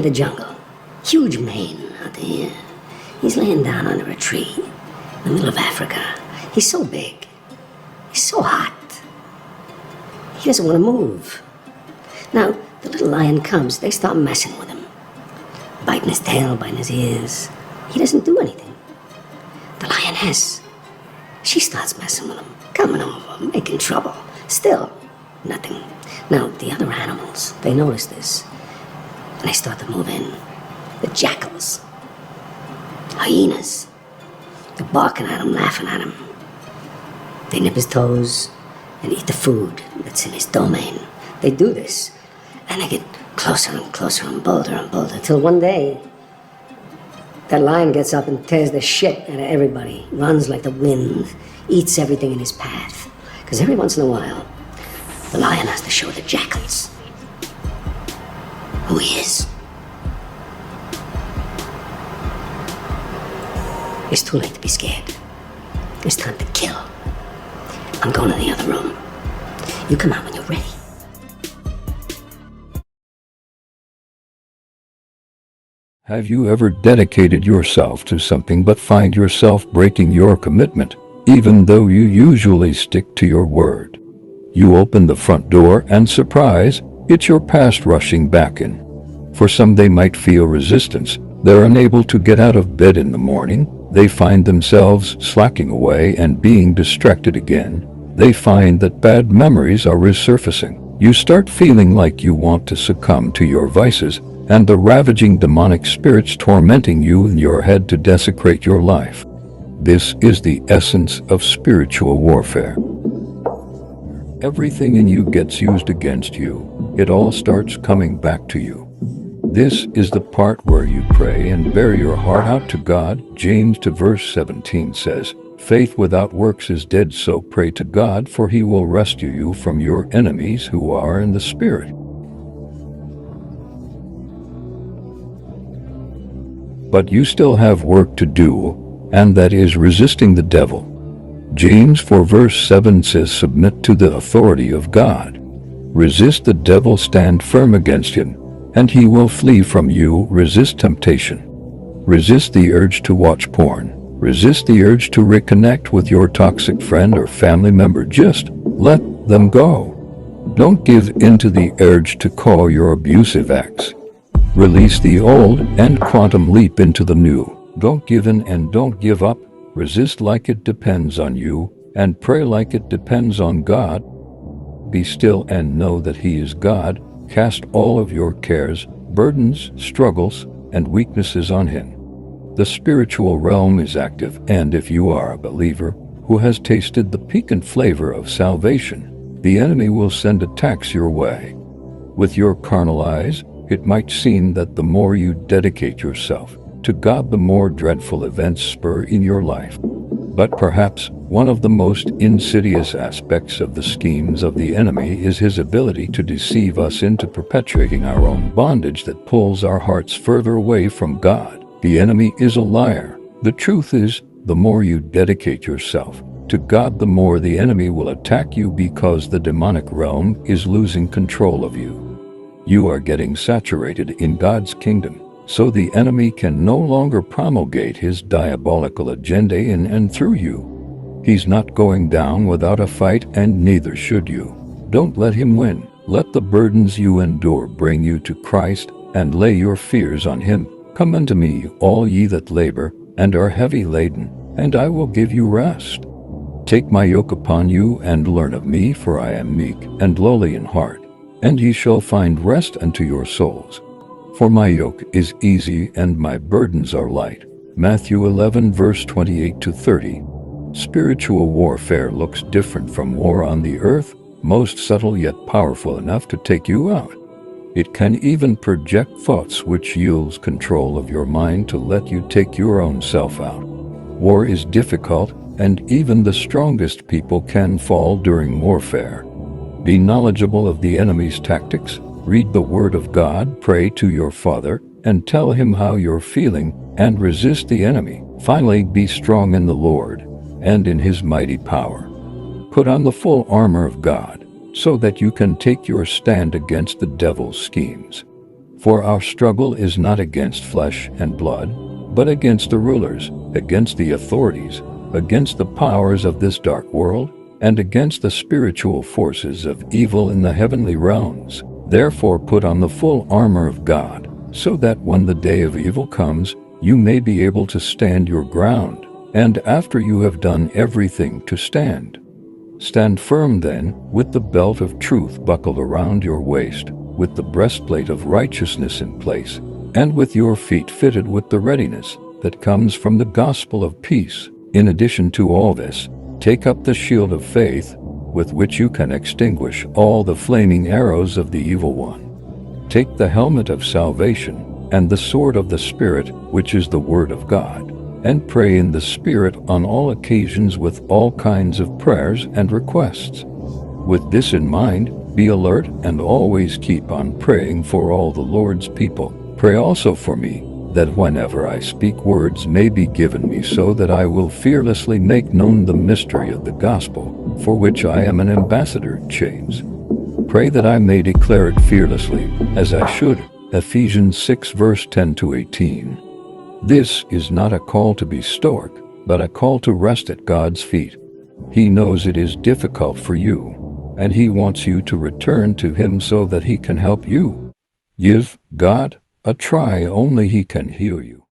the jungle. Huge mane out here. He's laying down under a tree in the middle of Africa. He's so big. He's so hot. He doesn't want to move. Now, the little lion cubs, they start messing with him. Biting his tail, biting his ears. He doesn't do anything. The lioness, she starts messing with him, coming over, making trouble. Still, nothing. Now, the other animals, they notice this, and they start to move in. The jackals, hyenas, they're barking at him, laughing at him. They nip his toes and eat the food that's in his domain. They do this, and they get closer and closer and bolder, till one day, that lion gets up and tears the shit out of everybody, runs like the wind, eats everything in his path. Because every once in a while, the lion has to show the jackals who he is. It's too late to be scared. It's time to kill. I'm going to the other room. You come out when you're ready. Have you ever dedicated yourself to something but find yourself breaking your commitment, even though you usually stick to your word? You open the front door and surprise, it's your past rushing back in. For some, they might feel resistance. They're unable to get out of bed in the morning. They find themselves slacking away and being distracted again. They find that bad memories are resurfacing. You start feeling like you want to succumb to your vices and the ravaging demonic spirits tormenting you in your head to desecrate your life. This is the essence of spiritual warfare. Everything in you gets used against you. It all starts coming back to you. This is the part where you pray and bear your heart out to God. James 2:17 says, "Faith without works is dead, so pray to God, for he will rescue you from your enemies who are in the Spirit." But you still have work to do, and that is resisting the devil. James 4:7 says, "Submit to the authority of God. Resist the devil, stand firm against him, and he will flee from you." Resist temptation. Resist the urge to watch porn. Resist the urge to reconnect with your toxic friend or family member. Just let them go. Don't give in to the urge to call your abusive ex. Release the old and quantum leap into the new. Don't give in and don't give up. Resist like it depends on you, and pray like it depends on God. Be still and know that He is God. Cast all of your cares, burdens, struggles, and weaknesses on Him. The spiritual realm is active, and if you are a believer who has tasted the piquant flavor of salvation, the enemy will send attacks your way. With your carnal eyes, it might seem that the more you dedicate yourself to God, the more dreadful events spur in your life. But perhaps one of the most insidious aspects of the schemes of the enemy is his ability to deceive us into perpetuating our own bondage that pulls our hearts further away from God. The enemy is a liar. The truth is, the more you dedicate yourself to God, the more the enemy will attack you, because the demonic realm is losing control of you. You are getting saturated in God's kingdom, so the enemy can no longer promulgate his diabolical agenda in and through you. He's not going down without a fight, and neither should you. Don't let him win. Let the burdens you endure bring you to Christ, and lay your fears on him. Come unto me, all ye that labor and are heavy laden, and I will give you rest. Take my yoke upon you, and learn of me, for I am meek and lowly in heart, and ye shall find rest unto your souls. For my yoke is easy and my burdens are light. Matthew 11:28-30. Spiritual warfare looks different from war on the earth, most subtle yet powerful enough to take you out. It can even project thoughts which yields control of your mind to let you take your own self out. War is difficult, and even the strongest people can fall during warfare. Be knowledgeable of the enemy's tactics, read the Word of God, pray to your Father, and tell him how you're feeling, and resist the enemy. Finally, be strong in the Lord, and in his mighty power. Put on the full armor of God, so that you can take your stand against the devil's schemes. For our struggle is not against flesh and blood, but against the rulers, against the authorities, against the powers of this dark world, and against the spiritual forces of evil in the heavenly realms. Therefore put on the full armor of God, so that when the day of evil comes, you may be able to stand your ground, and after you have done everything to stand. Stand firm then, with the belt of truth buckled around your waist, with the breastplate of righteousness in place, and with your feet fitted with the readiness that comes from the gospel of peace. In addition to all this, take up the shield of faith, with which you can extinguish all the flaming arrows of the evil one. Take the helmet of salvation, and the sword of the Spirit, which is the Word of God, and pray in the Spirit on all occasions with all kinds of prayers and requests. With this in mind, be alert and always keep on praying for all the Lord's people. Pray also for me, that whenever I speak words may be given me so that I will fearlessly make known the mystery of the gospel, for which I am an ambassador in chains. Pray that I may declare it fearlessly, as I should. Ephesians 6 verse 10 to 18. This is not a call to be stoic, but a call to rest at God's feet. He knows it is difficult for you, and He wants you to return to Him so that He can help you. Give God a try, only He can heal you.